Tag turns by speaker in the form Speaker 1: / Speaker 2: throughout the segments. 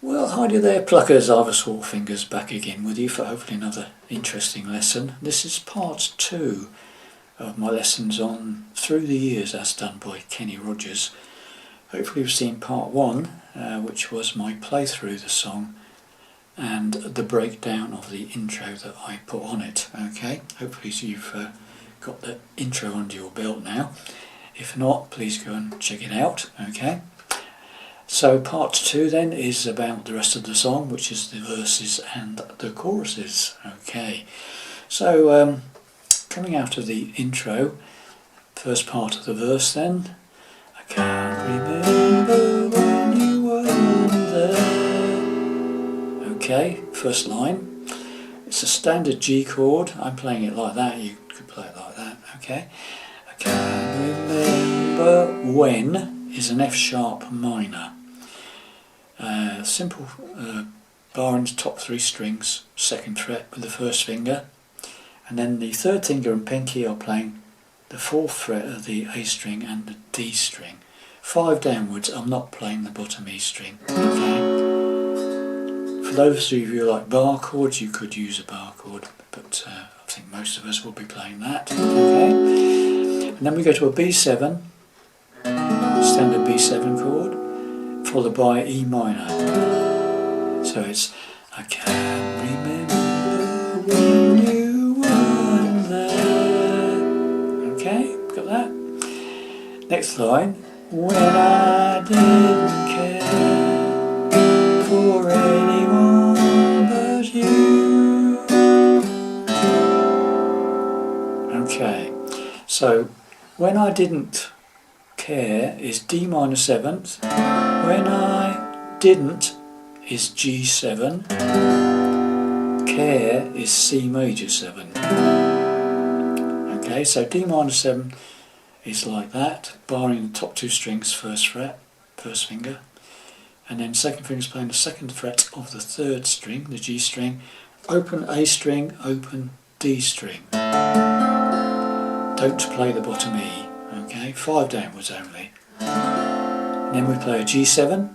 Speaker 1: Well, hi there pluckers, Ivor Swallfingers back again with you for hopefully another interesting lesson. This is part 2 of my lessons on Through the Years as done by Kenny Rogers. Hopefully you've seen part 1, which was my playthrough of the song and the breakdown of the intro that I put on it. Okay, hopefully you've got the intro under your belt now. If not, please go and check it out. Okay. So part 2 then is about the rest of the song, which is the verses and the choruses. Okay, so coming out of the intro, first part of the verse then. I can't remember when you weren't there. Okay, first line. It's a standard G chord. I'm playing it like that, you could play it like that. Okay, I can't remember when is an F sharp minor. Simple bar in the top 3 strings, 2nd fret with the 1st finger, and then the 3rd finger and pinky are playing the 4th fret of the A string and the D string. 5 downwards, I'm not playing the bottom E string. Okay. For those of you who like bar chords, you could use a bar chord, but I think most of us will be playing that. Okay. And then we go to a B7, standard B7 chord, followed by E minor. So it's I can't remember when you weren't there. Okay, got that? Next line. When I didn't care for anyone but you. Okay, so when I didn't care is D minor 7th. When I didn't is G7. Care is C major 7. Okay, so D minor 7 is like that, barring the top 2 strings, 1st fret, 1st finger, and then 2nd finger is playing the 2nd fret of the 3rd string, the G string, open A string, open D string. Don't play the bottom E. Okay, 5 downwards only. Then we play a G7,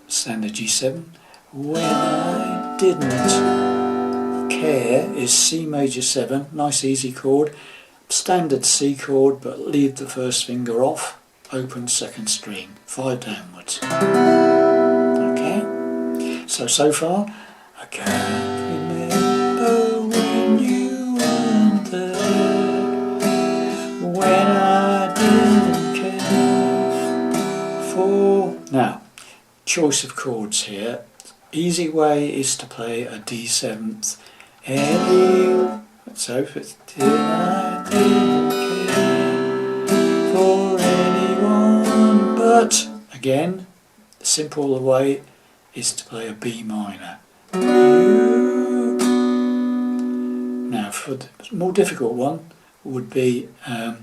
Speaker 1: standard G7. When I didn't care is C major 7, nice easy chord. Standard C chord, but leave the 1st finger off, open 2nd string, 5 downwards. Okay, so far, I can't remember when you weren't there, when I didn't care for... Now, choice of chords here. Easy way is to play a D7th. So if it's I didn't care for anyone but, again, the simple way is to play a B minor. Now for the more difficult one would be where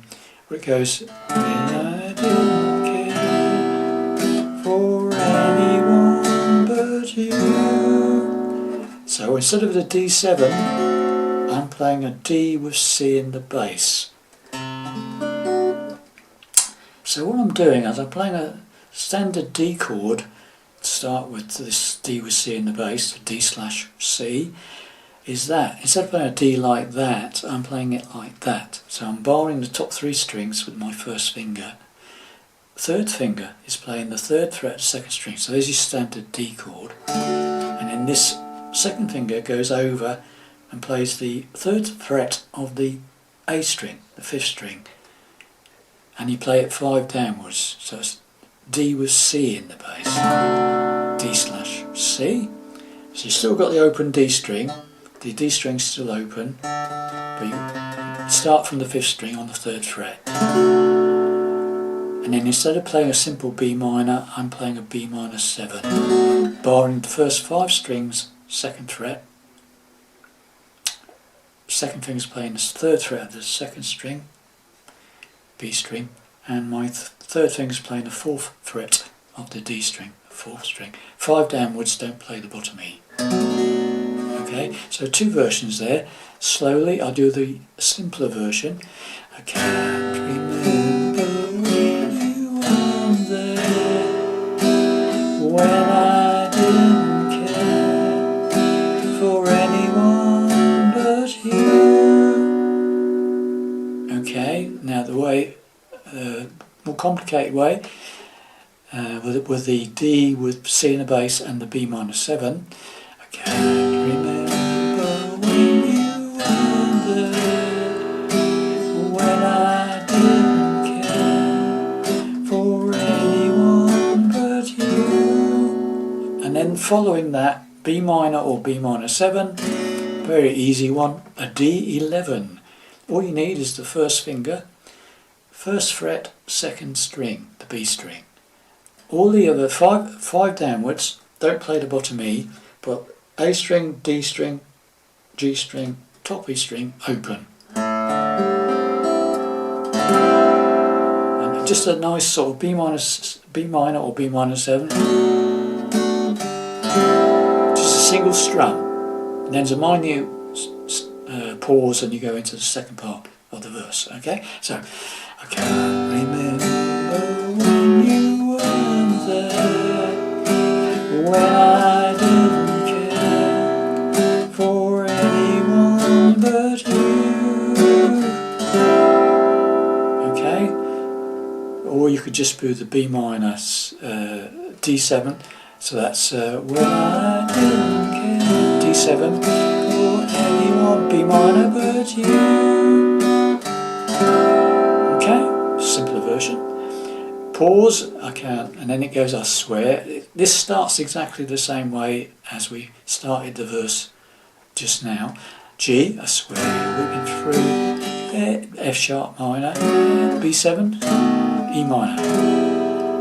Speaker 1: it goes I didn't care for anyone but you. So instead of the D7, I'm playing a D with C in the bass. So what I'm doing is I'm playing a standard D chord to start with, this D with C in the bass, D/C, is that. Instead of playing a D like that, I'm playing it like that. So I'm barring the top 3 strings with my 1st finger. 3rd finger is playing the 3rd fret of the 2nd string, so there's your standard D chord. And then this 2nd finger goes over and plays the 3rd fret of the A string, the 5th string, and you play it 5 downwards, so it's D with C in the bass, D/C. So you've still got the open D string, the D string's still open, but you start from the 5th string on the 3rd fret. And then instead of playing a simple B minor, I'm playing a B minor 7, barring the first 5 strings, 2nd fret. 2nd finger is playing the 3rd fret of the 2nd string, B string, and my 3rd finger is playing the 4th fret of the D string, 4th string. 5 downwards, don't play the bottom E. Okay, so 2 versions there. Slowly, I'll do the simpler version. I can't remember when you were there, when I didn't care complicated way, with the D with C in the bass and the B minor 7. I can't remember when you were there, when I didn't care for anyone but you. And then following that, B minor or B minor 7, very easy one, a D11. All you need is the first finger, first fret, second string, the B string. All the other five downwards, don't play the bottom E, but A string, D string, G string, top E string, open. And just a nice sort of B minor or B minor 7. Just a single strum. And then there's a minute pause and you go into the second part of the verse. Okay? So, I can't remember when you were there, when I didn't care for anyone but you. Okay? Or you could just do the B minor D7. So that's when I didn't care, D7, for anyone, B minor but you. Okay, simpler version. Pause, I can, and then it goes, I swear. This starts exactly the same way as we started the verse just now. G, I swear we've been through, F sharp minor, B7, E minor.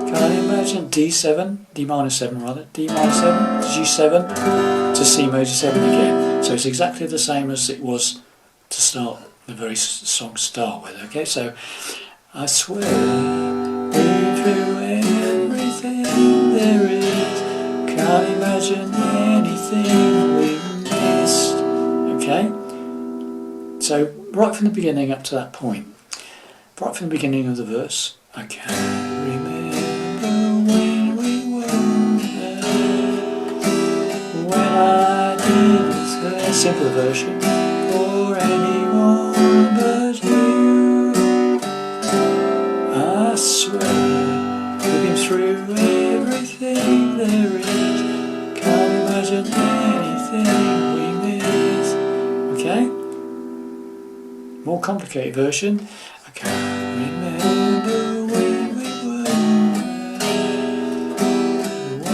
Speaker 1: Can't imagine D7, D minor 7 rather, D minor 7 to G7 to C major 7 again. So it's exactly the same as it was to start the very song start with. Okay, so I swear we've through everything there is, can't imagine anything we've missed. Okay, so right from the beginning up to that point, right from the beginning of the verse, I can't remember when we were there, when I didn't care, simple version, for anyone but you. I swear we've been through everything there is, can't imagine anything we miss. Okay? More complicated version. I can't remember when we were there, when I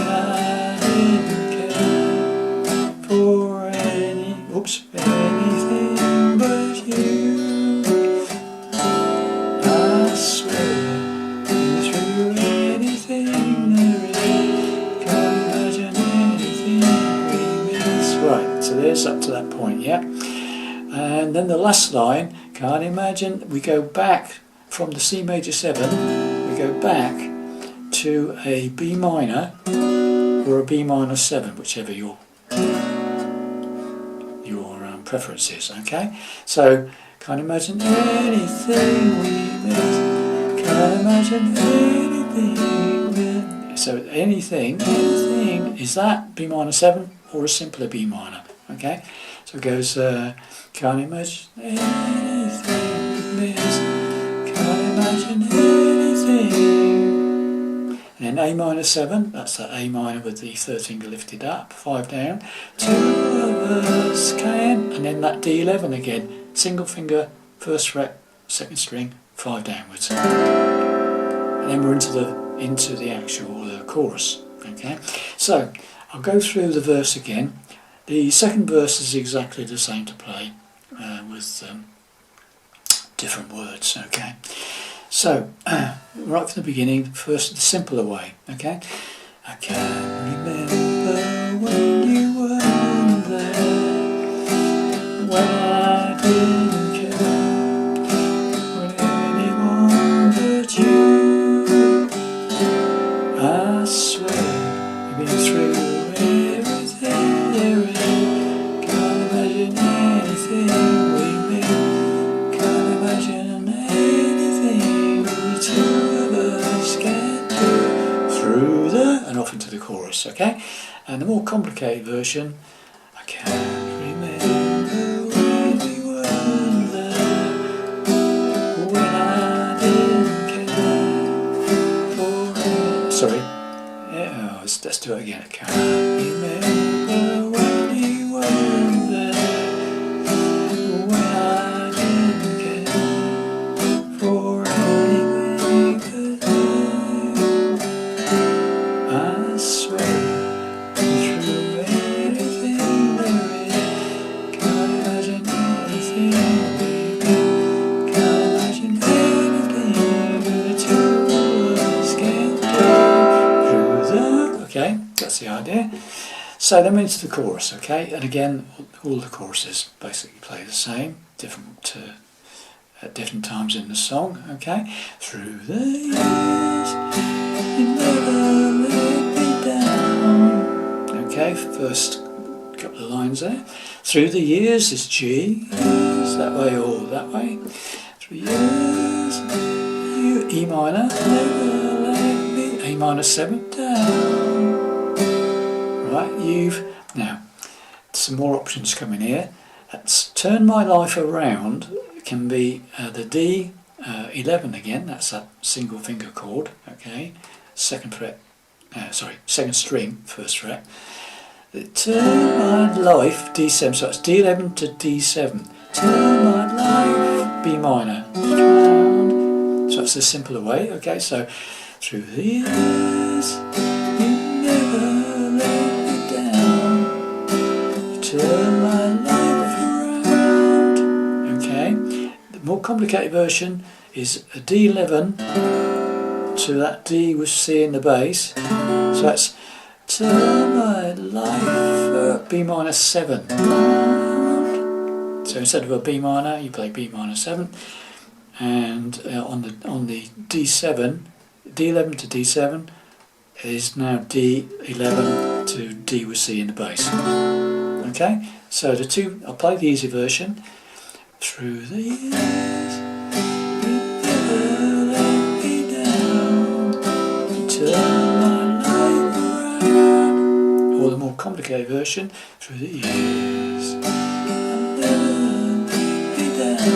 Speaker 1: didn't care for anything but you. I swear through anything there is, can't imagine anything we miss. Right, so there's up to that point, yeah? And then the last line, can't imagine, we go back from the C major 7, we go back to a B minor or a B minor 7, whichever your preference is, okay? So, can't imagine anything we miss, can't imagine anything we miss. So anything is that B minor 7 or a simpler B minor, okay? So it goes, can't imagine anything we miss, can't imagine anything. And then A minor 7, that's that A minor with the third finger lifted up, 5 down, 2 of us can, and then that D11 again, single finger, first fret, second string, 5 downwards. And then we're into the actual chorus. Okay, so I'll go through the verse again. The second verse is exactly the same to play with different words. Okay, so right from the beginning, first the simpler way. Okay, I can't remember when you were there, when I didn't care for anyone but you. I swear you've been through everything there is, can't imagine anything we miss, can't imagine anything the two of us can do through the, and off into the chorus, okay? And the more complicated version, I can't remember when we were there, when I didn't care do it again. I can't remember when you weren't there, when I didn't care for anything but you. I swear through anything there is, can't imagine anything we do, can't imagine anything the two of us can do through the. Okay, that's the idea. So then we're into the chorus, okay, and again all the choruses basically play the same, different at different times in the song, okay. Through the years, you never let me down. Okay, first couple of lines there. Through the years is G, is that way or that way. Through years, you E minor, never let me, A minor 7 down. Right, you've, now, some more options coming here. That's Turn My Life Around, can be the D 11 again, that's that single finger chord, okay, second fret, second string, first fret. Turn My Life, D7, so it's D11 to D7. Turn my life, B minor, round. So that's the simpler way, okay, so through the years, you never let me down, you turn my life around, okay. The more complicated version is a D11 to that D with C in the bass, so that's turn my life, B minor 7. So instead of a B minor, you play B minor 7, and on the D7, D11 to D7 is now D11 to D with C in the bass. Okay, so the two, I'll play the easy version. Through the years, you never let me down, you turn my life around. Or the more complicated version. Through the years, you never let me down,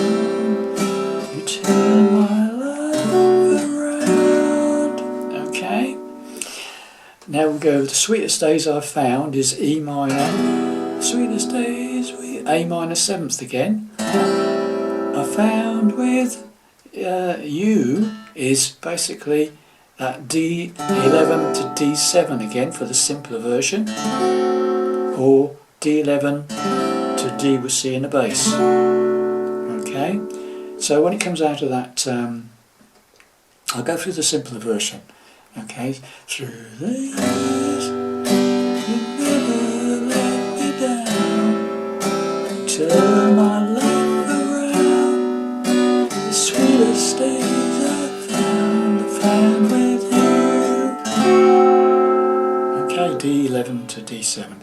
Speaker 1: you turn my life around. Okay. Now we go. The sweetest days I've found is E minor. Sweetest days, A minor 7th again. I found with you is basically that D11 to D7 again for the simpler version, or D11 to D with C in the bass. Okay, so when it comes out of that, I'll go through the simpler version. Okay, through the years, you never let me down, you turn my life around, the sweetest days I found with you. Okay, D11 to D7.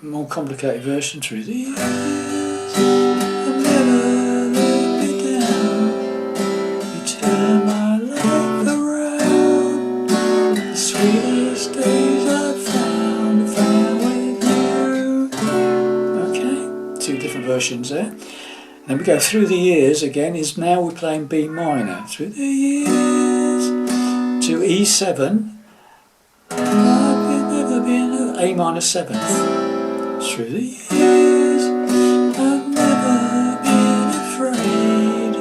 Speaker 1: More complicated version. Through the years, you never let me down, you turn my life around, the sweetest days I've found with you. Okay, two different versions there. Then we go through the years again, is now we're playing B minor. Through the years to E7, I've never been A minor 7th. Through the years, I've never been afraid.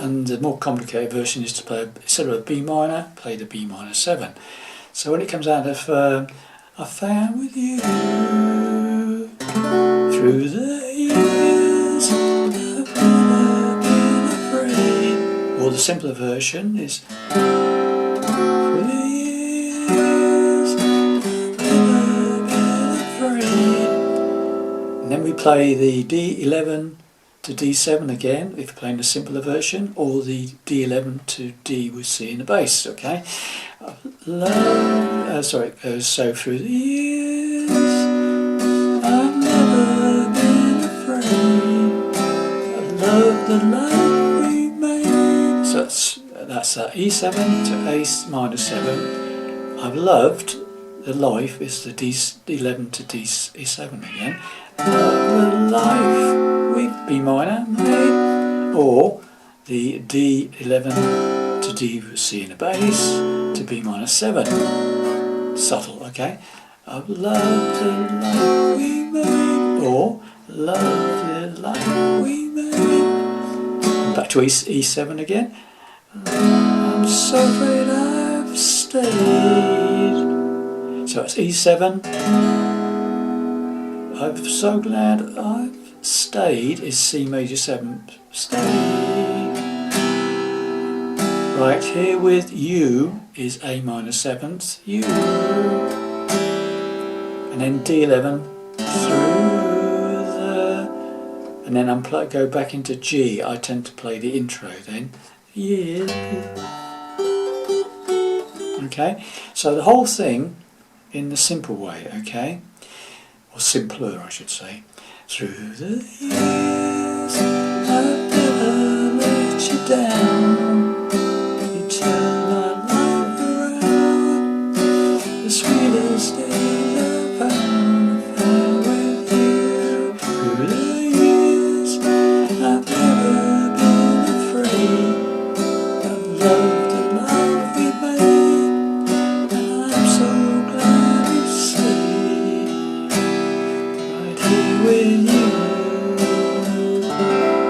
Speaker 1: And the more complicated version is to play, instead of a B minor, play the B minor 7. So when it comes out of I found with you, through the years, I've never been afraid. Or the simpler version is through the years, I've never been afraid. And then we play the D11 to D7 again, if you're playing the simpler version, or the D11 to D with C in the bass, okay? So through the years, I've never been afraid, I love the life we made. So that's E7 to A minor 7. I've loved the life is the D11 to D7 again. Love the life with B minor made, or the D11 to D with C in the bass to B minor 7. Subtle, Okay, I've loved the life we made, or love the life we made. Back to E7 again. I'm so afraid I've stayed. So it's E7. I'm so glad I've stayed is C major 7. Stayed. Right, here with you is A minor 7th. You. And then D11 through the. And then go back into G. I tend to play the intro then. Yeah. Okay, so the whole thing in the simple way, okay? Or simpler, I should say. Through the years, I've never let you down. You turn my life around. The sweetest days I've found with you. Through the years, I've never been afraid. I've loved the life we made, and I'm so glad you stayed right here with you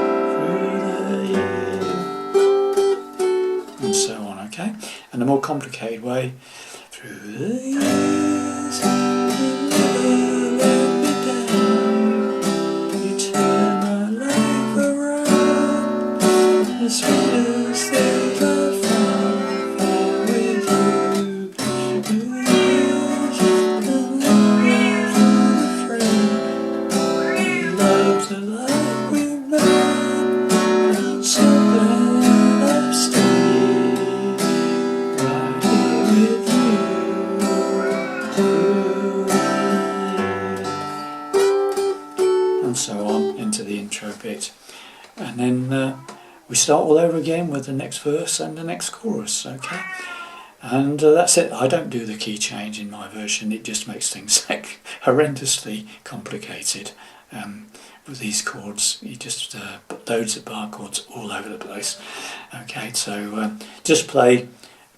Speaker 1: through the years, and so on. Okay, and the more complicated way, through the years, you never let me down. You turn my life around. The sweetest things I've found with you. Through the years, I've never been afraid. I love the life we made, and I'm so glad I've stayed right here with you. Through the years. And so on into the intro bit. And then we start all over again with the next verse and the next chorus, okay? And that's it. I don't do the key change in my version. It just makes things like horrendously complicated with these chords. You just put loads of bar chords all over the place. Okay, so just play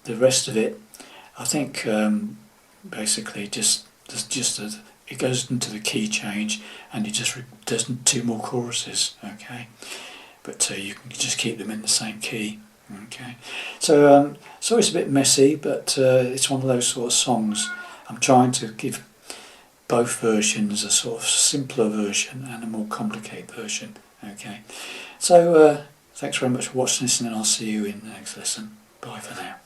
Speaker 1: the rest of it. I think basically it goes into the key change, and it just does 2 more choruses. Okay. But you can just keep them in the same key. Okay, so it's a bit messy, but it's one of those sort of songs. I'm trying to give both versions, a sort of simpler version and a more complicated version. Okay, so thanks very much for watching this, and I'll see you in the next lesson. Bye for now.